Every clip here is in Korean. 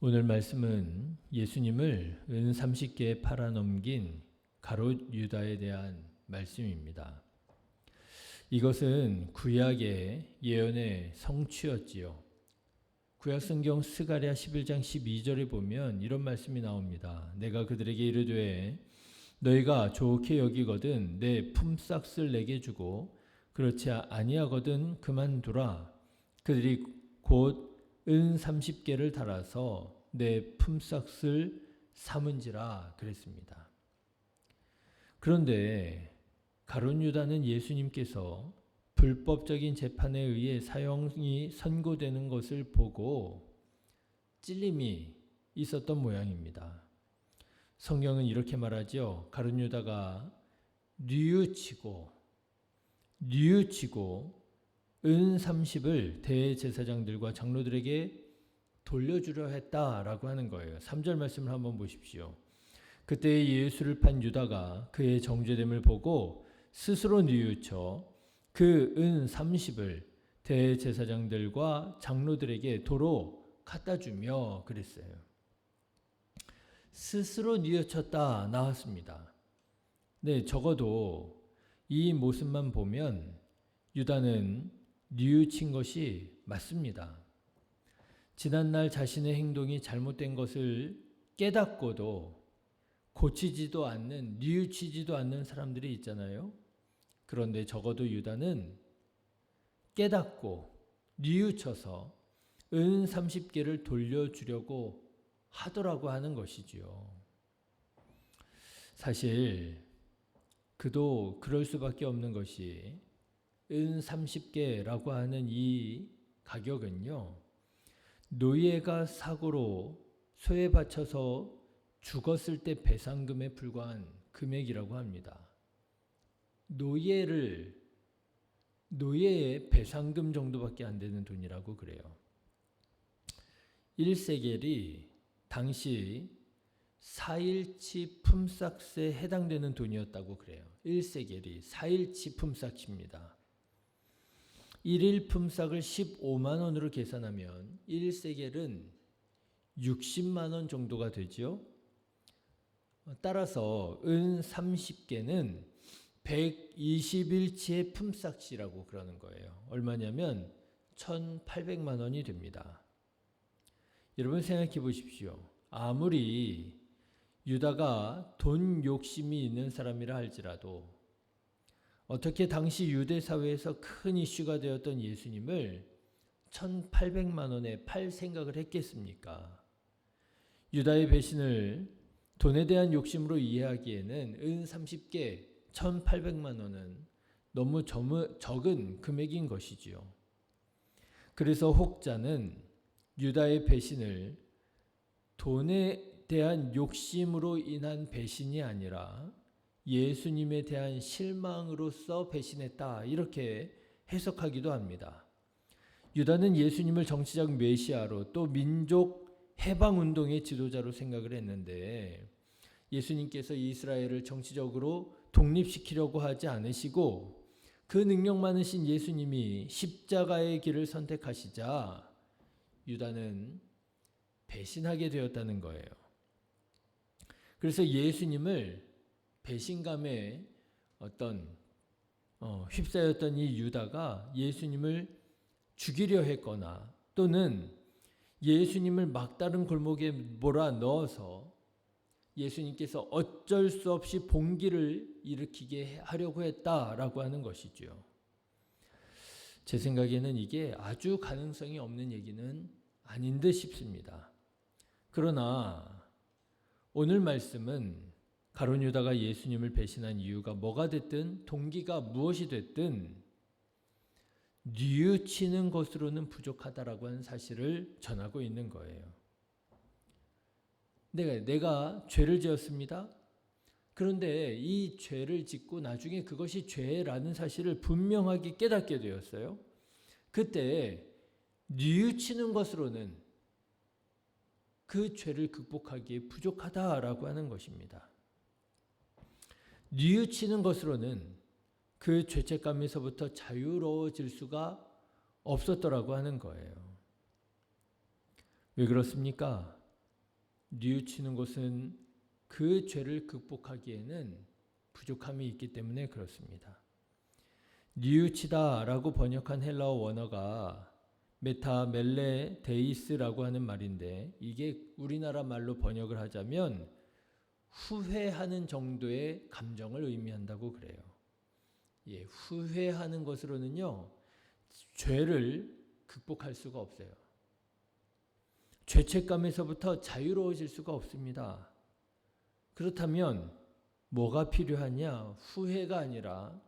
오늘 말씀은 예수님을 은 30개에 팔아넘긴 가롯 유다에 대한 말씀입니다. 이것은 구약의 예언의 성취였지요. 구약성경 스가랴 11장 12절에 보면 이런 말씀이 나옵니다. 내가 그들에게 이르되 너희가 좋게 여기거든 내 품삯을 내게 주고 그렇지 아니하거든 그만두라. 그들이 곧 은 30개를 달아서 내 품삯을 삼은지라 그랬습니다. 그런데 가룟 유다는 예수님께서 불법적인 재판에 의해 사형이 선고되는 것을 보고 찔림이 있었던 모양입니다. 성경은 이렇게 말하죠. 가룟 유다가 뉘우치고 은 30을 대제사장들과 장로들에게 돌려주려 했다라고 하는 거예요. 3절 말씀을 한번 보십시오. 그때 예수를 판 유다가 그의 정죄됨을 보고 스스로 뉘우쳐 그 은 30을 대제사장들과 장로들에게 도로 갖다 주며 그랬어요. 스스로 뉘우쳤다 나왔습니다. 네, 적어도 이 모습만 보면 유다는 뉘우친 것이 맞습니다. 지난날 자신의 행동이 잘못된 것을 깨닫고도 고치지도 않는, 뉘우치지도 않는 사람들이 있잖아요. 그런데 적어도 유다는 깨닫고 뉘우쳐서 은 30개를 돌려주려고 하더라고 하는 것이지요. 사실 그도 그럴 수밖에 없는 것이 은 30개라고 하는 이 가격은요. 노예가 사고로 소에 바쳐서 죽었을 때 배상금에 불과한 금액이라고 합니다. 노예의 배상금 정도밖에 안 되는 돈이라고 그래요. 1세겔이 당시 4일치 품삯에 해당되는 돈이었다고 그래요. 1세겔이 4일치 품삯입니다. 1일 품삯을 15만 원으로 계산하면 1세겔은 60만 원 정도가 되죠. 따라서 은 30개는 121치의 품삯이라고 그러는 거예요. 얼마냐면 1,800만 원이 됩니다. 여러분 생각해 보십시오. 아무리 유다가 돈 욕심이 있는 사람이라 할지라도 어떻게 당시 유대 사회에서 큰 이슈가 되었던 예수님을 1,800만 원에 팔 생각을 했겠습니까? 유다의 배신을 돈에 대한 욕심으로 이해하기에는 은 30개 1,800만 원은 너무 적은 금액인 것이지요. 그래서 혹자는 유다의 배신을 돈에 대한 욕심으로 인한 배신이 아니라 예수님에 대한 실망으로서 배신했다 이렇게 해석하기도 합니다. 유다는 예수님을 정치적 메시아로 또 민족 해방운동의 지도자로 생각을 했는데 예수님께서 이스라엘을 정치적으로 독립시키려고 하지 않으시고 그 능력 많으신 예수님이 십자가의 길을 선택하시자 유다는 배신하게 되었다는 거예요. 그래서 예수님을 배신감에 휩싸였던 이 유다가 예수님을 죽이려 했거나 또는 예수님을 막다른 골목에 몰아넣어서 예수님께서 어쩔 수 없이 봉기를 일으키게 하려고 했다라고 하는 것이죠. 제 생각에는 이게 아주 가능성이 없는 얘기는 아닌 듯 싶습니다. 그러나 오늘 말씀은 가룟 유다가 예수님을 배신한 이유가 뭐가 됐든 동기가 무엇이 됐든 뉘우치는 것으로는 부족하다라고 하는 사실을 전하고 있는 거예요. 내가 죄를 지었습니다. 그런데 이 죄를 짓고 나중에 그것이 죄라는 사실을 분명하게 깨닫게 되었어요. 그때 뉘우치는 것으로는 그 죄를 극복하기에 부족하다라고 하는 것입니다. 뉘우치는 것으로는 그 죄책감에서부터 자유로워질 수가 없었더라고 하는 거예요. 왜 그렇습니까? 뉘우치는 것은 그 죄를 극복하기에는 부족함이 있기 때문에 그렇습니다. 뉘우치다라고 번역한 헬라어 원어가 메타멜레데이스라고 하는 말인데, 이게 우리나라 말로 번역을 하자면 후회하는 정도의 감정을 의미한다고 그래요. 예, 후회하는 것으로는요, 죄를 극복할 수가 없어요. 죄책감에서부터 자유로워질 수가 없습니다. 그렇다면 뭐가 필요하냐? 후회가 아니라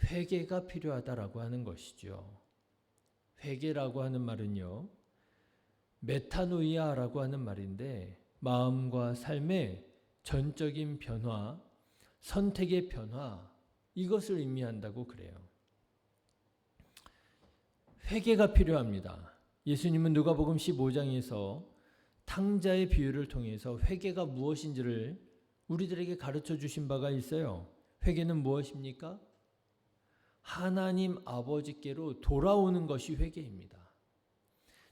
회개가 필요하다라고 하는 것이죠. 회개라고 하는 말은요, 메타노이아라고 하는 말인데, 마음과 삶의 전적인 변화, 선택의 변화, 이것을 의미한다고 그래요. 회개가 필요합니다. 예수님은 누가복음 15장에서 탕자의 비유를 통해서 회개가 무엇인지를 우리들에게 가르쳐 주신 바가 있어요. 회개는 무엇입니까? 하나님 아버지께로 돌아오는 것이 회개입니다.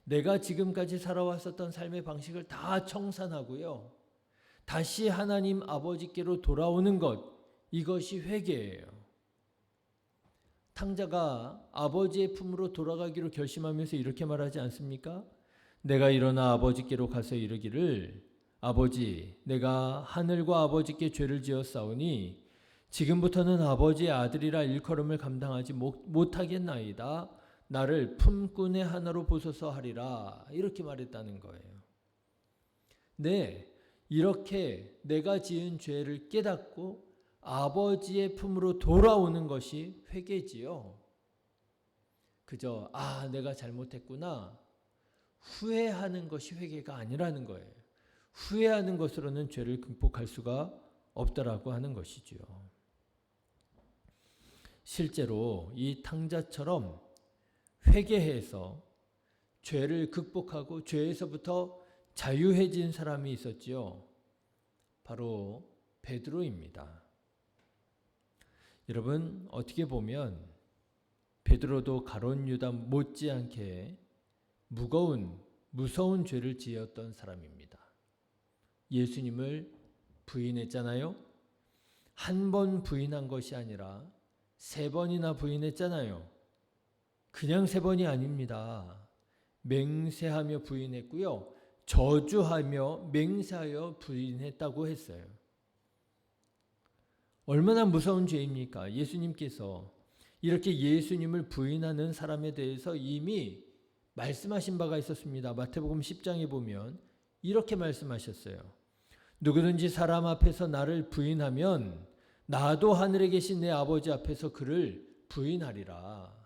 내가 지금까지 살아왔었던 삶의 방식을 다 청산하고요, 다시 하나님 아버지께로 돌아오는 것, 이것이 회개예요. 탕자가 아버지의 품으로 돌아가기로 결심하면서 이렇게 말하지 않습니까? 내가 일어나 아버지께로 가서 이르기를, 아버지, 내가 하늘과 아버지께 죄를 지었사오니 지금부터는 아버지의 아들이라 일컬음을 감당하지 못하겠나이다. 나를 품꾼의 하나로 보소서 하리라. 이렇게 말했다는 거예요. 네, 이렇게 내가 지은 죄를 깨닫고 아버지의 품으로 돌아오는 것이 회개지요. 그저 내가 잘못했구나 후회하는 것이 회개가 아니라는 거예요. 후회하는 것으로는 죄를 극복할 수가 없다라고 하는 것이지요. 실제로 이 탕자처럼 회개해서 죄를 극복하고 죄에서부터 자유해진 사람이 있었지요. 바로 베드로입니다. 여러분, 어떻게 보면 베드로도 가룟 유다 못지않게 무서운 죄를 지었던 사람입니다. 예수님을 부인했잖아요. 한 번 부인한 것이 아니라 3번이나 부인했잖아요. 그냥 3번이 아닙니다. 맹세하며 부인했고요, 저주하며 맹세하여 부인했다고 했어요. 얼마나 무서운 죄입니까? 예수님께서 이렇게 예수님을 부인하는 사람에 대해서 이미 말씀하신 바가 있었습니다. 마태복음 10장에 보면 이렇게 말씀하셨어요. 누구든지 사람 앞에서 나를 부인하면 나도 하늘에 계신 내 아버지 앞에서 그를 부인하리라.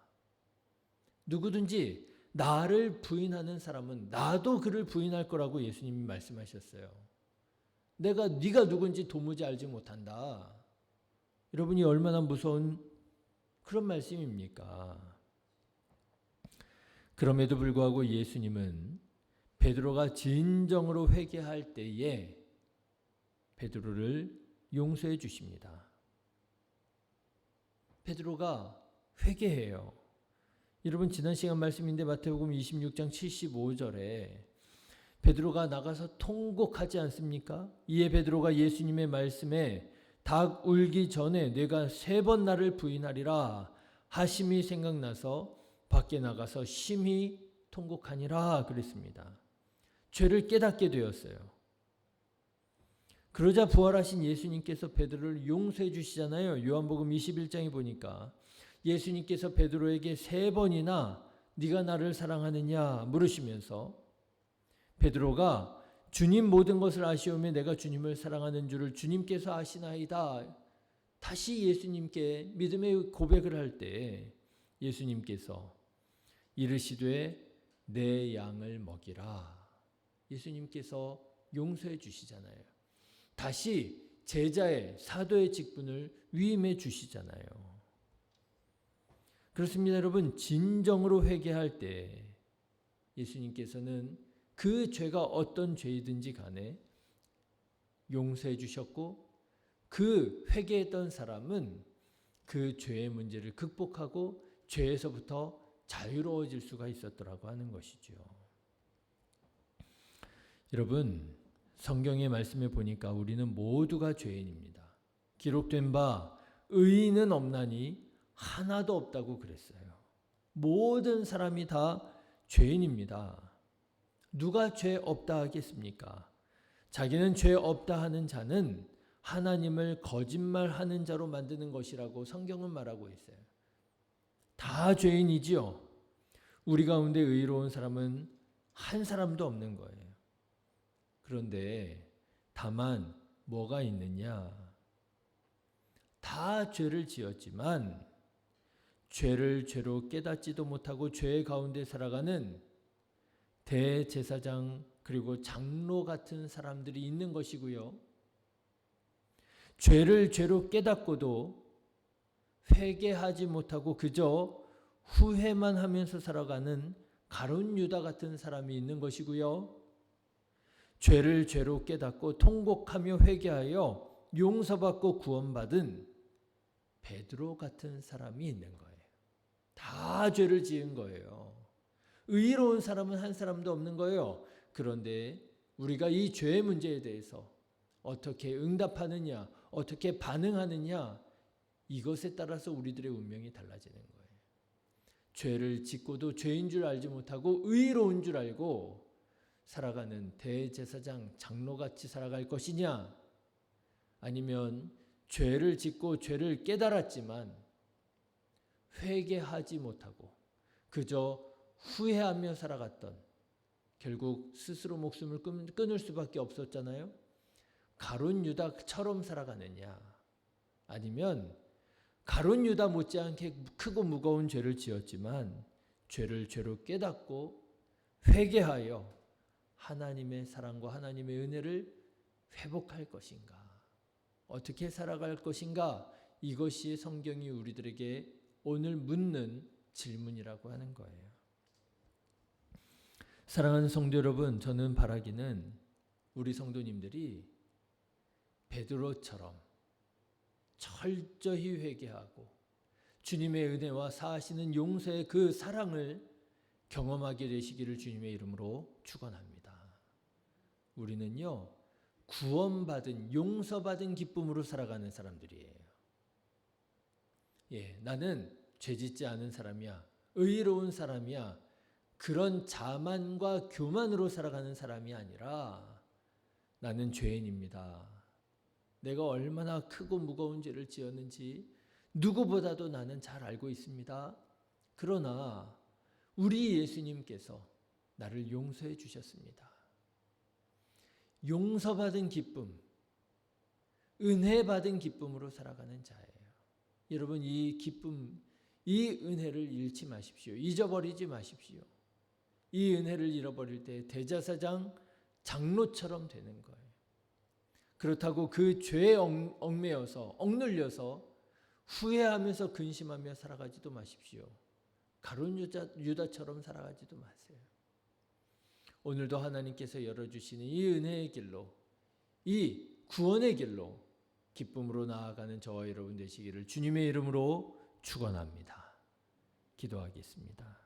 누구든지 나를 부인하는 사람은 나도 그를 부인할 거라고 예수님이 말씀하셨어요. 네가 누군지 도무지 알지 못한다. 여러분이 얼마나 무서운 그런 말씀입니까? 그럼에도 불구하고 예수님은 베드로가 진정으로 회개할 때에 베드로를 용서해 주십니다. 베드로가 회개해요. 여러분, 지난 시간 말씀인데 마태복음 26장 75절에 베드로가 나가서 통곡하지 않습니까? 이에 베드로가 예수님의 말씀에 닭 울기 전에 내가 3번 나를 부인하리라 하심이 생각나서 밖에 나가서 심히 통곡하니라 그랬습니다. 죄를 깨닫게 되었어요. 그러자 부활하신 예수님께서 베드로를 용서해 주시잖아요. 요한복음 21장에 보니까 예수님께서 베드로에게 3번이나 네가 나를 사랑하느냐 물으시면서 베드로가 주님 모든 것을 아시오며 내가 주님을 사랑하는 줄을 주님께서 아시나이다. 다시 예수님께 믿음의 고백을 할 때 예수님께서 이르시되 내 양을 먹이라. 예수님께서 용서해 주시잖아요. 다시 제자의 사도의 직분을 위임해 주시잖아요. 그렇습니다, 여러분. 진정으로 회개할 때 예수님께서는 그 죄가 어떤 죄이든지 간에 용서해 주셨고, 그 회개했던 사람은 그 죄의 문제를 극복하고 죄에서부터 자유로워질 수가 있었더라고 하는 것이죠. 여러분, 성경의 말씀에 보니까 우리는 모두가 죄인입니다. 기록된 바 의인은 없나니 하나도 없다고 그랬어요. 모든 사람이 다 죄인입니다. 누가 죄 없다 하겠습니까? 자기는 죄 없다 하는 자는 하나님을 거짓말하는 자로 만드는 것이라고 성경은 말하고 있어요. 다 죄인이지요. 우리 가운데 의로운 사람은 한 사람도 없는 거예요. 그런데 다만 뭐가 있느냐? 다 죄를 지었지만 죄를 죄로 깨닫지도 못하고 죄 가운데 살아가는 대제사장 그리고 장로 같은 사람들이 있는 것이고요. 죄를 죄로 깨닫고도 회개하지 못하고 그저 후회만 하면서 살아가는 가룟 유다 같은 사람이 있는 것이고요. 죄를 죄로 깨닫고 통곡하며 회개하여 용서받고 구원받은 베드로 같은 사람이 있는 거예요. 다 죄를 지은 거예요. 의로운 사람은 한 사람도 없는 거예요. 그런데 우리가 이 죄의 문제에 대해서 어떻게 응답하느냐, 어떻게 반응하느냐, 이것에 따라서 우리들의 운명이 달라지는 거예요. 죄를 짓고도 죄인 줄 알지 못하고 의로운 줄 알고 살아가는 대제사장, 장로같이 살아갈 것이냐, 아니면 죄를 짓고 죄를 깨달았지만 회개하지 못하고 그저 후회하며 살아갔던, 결국 스스로 목숨을 끊을 수밖에 없었잖아요. 가룟 유다처럼 살아가느냐, 아니면 가룟 유다 못지않게 크고 무거운 죄를 지었지만 죄를 죄로 깨닫고 회개하여 하나님의 사랑과 하나님의 은혜를 회복할 것인가, 어떻게 살아갈 것인가, 이것이 성경이 우리들에게 오늘 묻는 질문이라고 하는 거예요. 사랑하는 성도 여러분, 저는 바라기는 우리 성도님들이 베드로처럼 철저히 회개하고 주님의 은혜와 사하시는 용서의 그 사랑을 경험하게 되시기를 주님의 이름으로 축원합니다. 우리는요, 구원받은, 용서받은 기쁨으로 살아가는 사람들이에요. 나는 죄짓지 않은 사람이야, 의로운 사람이야, 그런 자만과 교만으로 살아가는 사람이 아니라 나는 죄인입니다. 내가 얼마나 크고 무거운 죄를 지었는지 누구보다도 나는 잘 알고 있습니다. 그러나 우리 예수님께서 나를 용서해 주셨습니다. 용서받은 기쁨, 은혜 받은 기쁨으로 살아가는 자예요. 여러분, 이 기쁨, 이 은혜를 잃지 마십시오. 잊어버리지 마십시오. 이 은혜를 잃어버릴 때 대제사장, 장로처럼 되는 거예요. 그렇다고 그 죄에 얽매여서, 억눌려서 후회하면서 근심하며 살아가지도 마십시오. 가룟 유다처럼 살아가지도 마세요. 오늘도 하나님께서 열어주시는 이 은혜의 길로, 이 구원의 길로 기쁨으로 나아가는 저와 여러분 되시기를 주님의 이름으로 축원합니다. 기도하겠습니다.